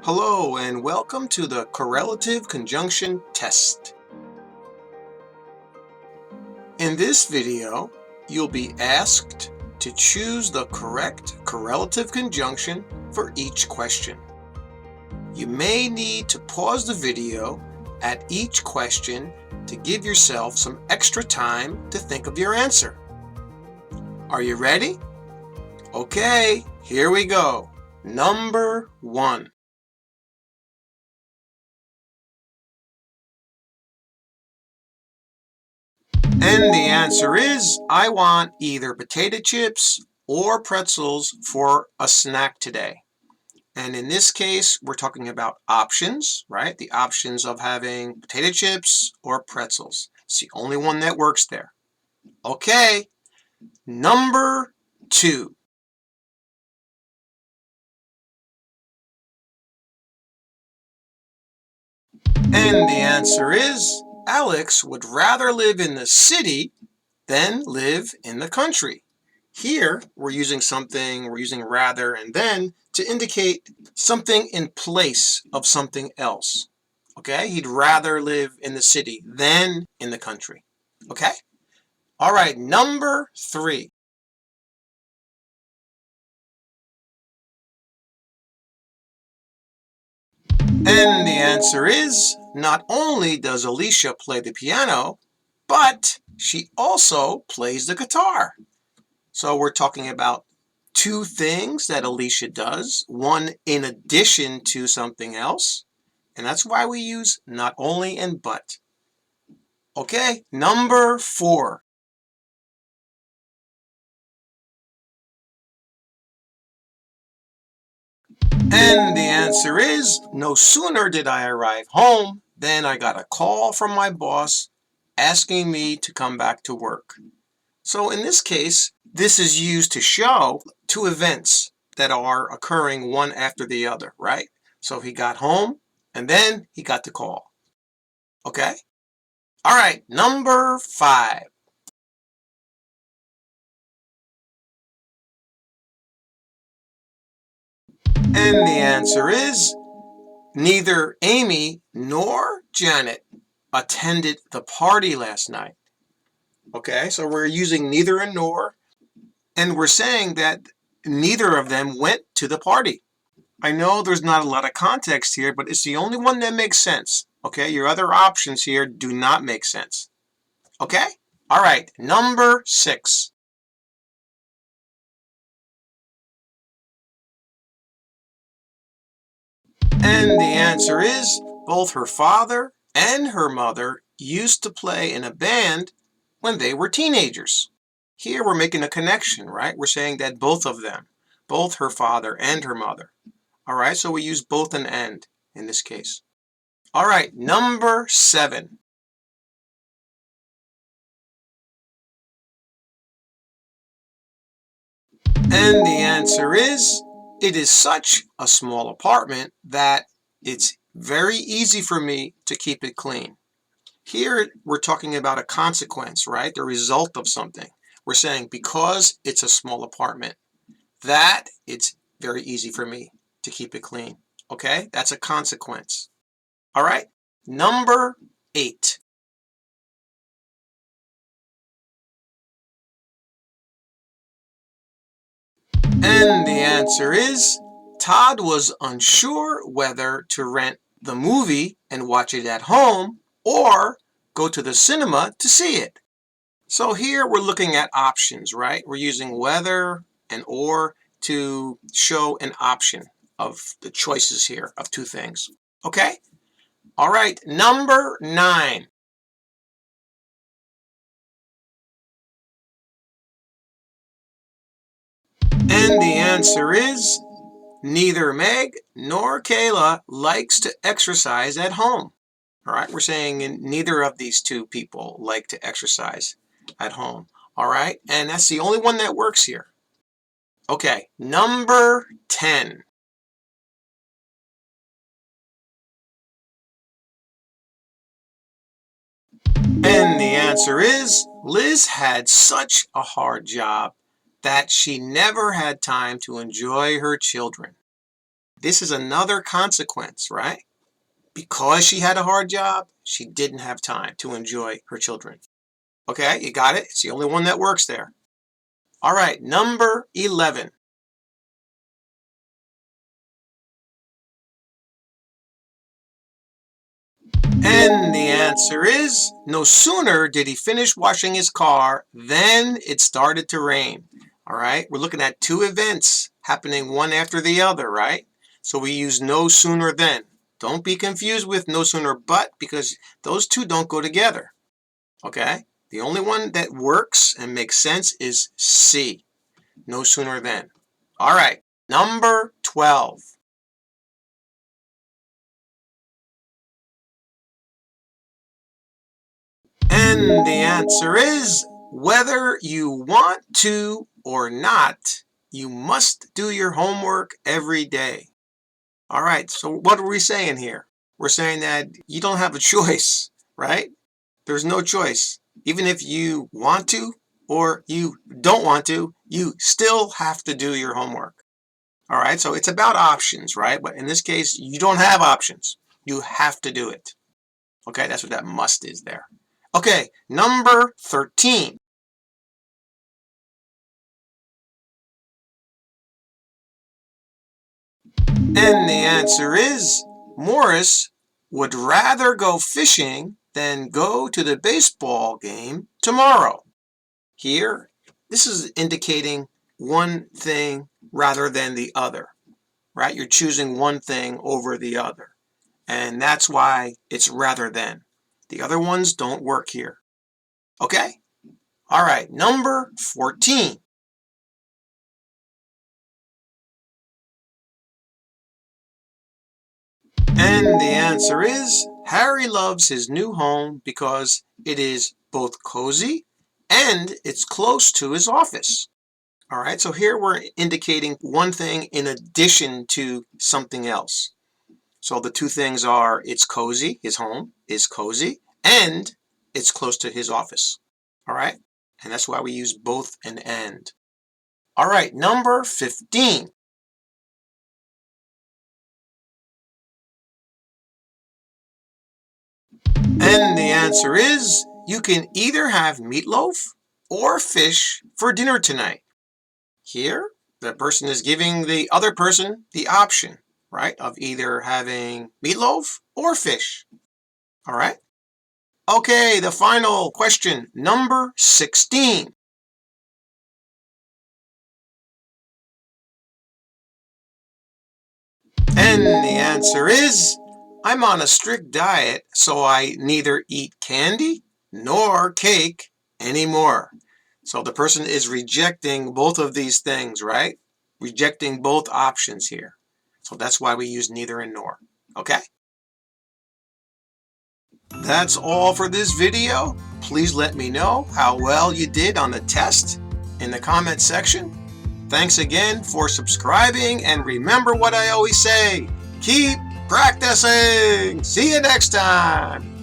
Hello and welcome to the correlative conjunction test. In this video, you'll be asked to choose the correct correlative conjunction for each question. You may need to pause the video at each question to give yourself some extra time to think of your answer. Are you ready? Okay, here we go. Number 1. And the answer is, I want either potato chips or pretzels for a snack today. And in this case, we're talking about options, right? The options of having potato chips or pretzels. It's the only one that works there. Okay, number 2. And the answer is, Alex would rather live in the city than live in the country. Here, we're using rather and then to indicate something in place of something else. Okay, he'd rather live in the city than in the country. Okay? All right, number 3. And the answer is, not only does Alicia play the piano, but she also plays the guitar. So we're talking about two things that Alicia does, one in addition to something else, and that's why we use not only and but. Okay, number 4. And the answer is, no sooner did I arrive home than I got a call from my boss asking me to come back to work. So in this case, this is used to show two events that are occurring one after the other, right? So he got home and then he got the call. Okay? All right, number 5. And the answer is, neither Amy nor Janet attended the party last night. Okay, so we're using neither and nor, and we're saying that neither of them went to the party. I know there's not a lot of context here, but it's the only one that makes sense. Okay, your other options here do not make sense. Okay? All right, number 6. And the answer is, both her father and her mother used to play in a band when they were teenagers. Here we're making a connection, right? We're saying that both of them, both her father and her mother. All right, so we use both and in this case. All right, number 7. And the answer is, it is such a small apartment that it's very easy for me to keep it clean. Here we're talking about a consequence, right? The result of something. We're saying because it's a small apartment, that it's very easy for me to keep it clean. Okay, that's a consequence. All right, number 8. And the answer is, Todd was unsure whether to rent the movie and watch it at home or go to the cinema to see it. So here we're looking at options, right? We're using whether and or to show an option of the choices here of two things. Okay? All right, number 9. And the answer is, neither Meg nor Kayla likes to exercise at home. All right, we're saying neither of these two people like to exercise at home. All right, and that's the only one that works here. Okay, number 10. And the answer is, Liz had such a hard job that she never had time to enjoy her children. this is another consequence, right? Because she had a hard job, she didn't have time to enjoy her children. Okay, you got it? It's the only one that works there. All right, number 11. And the answer is, no sooner did he finish washing his car than it started to rain. All right, we're looking at two events happening one after the other, right? So we use no sooner than. Don't be confused with no sooner but, because those two don't go together. Okay, the only one that works and makes sense is C, no sooner than. All right, number 12. And the answer is, whether you want to or not, you must do your homework every day. All right, so what are we saying here? We're saying that you don't have a choice, right? There's no choice. Even if you want to or you don't want to, you still have to do your homework. All right, so it's about options, right? But in this case, you don't have options. You have to do it. Okay, that's what that must is there. Okay, number 13. And the answer is, Morris would rather go fishing than go to the baseball game tomorrow. Here, this is indicating one thing rather than the other, right? You're choosing one thing over the other. And that's why it's rather than. The other ones don't work here. Okay? All right, number 14. And the answer is, Harry loves his new home because it is both cozy and it's close to his office. All right, so here we're indicating one thing in addition to something else. So the two things are, it's cozy, his home is cozy, and it's close to his office. All right, and that's why we use both and. All right, number 15. And the answer is, you can either have meatloaf or fish for dinner tonight. Here, the person is giving the other person the option, right, of either having meatloaf or fish. All right? Okay, the final question, number 16. And the answer is, I'm on a strict diet, so I neither eat candy nor cake anymore. So the person is rejecting both of these things, right? Rejecting both options here. So that's why we use neither and nor. Okay? That's all for this video. Please let me know how well you did on the test in the comment section. Thanks again for subscribing, and remember what I always say, keep practicing. See you next time.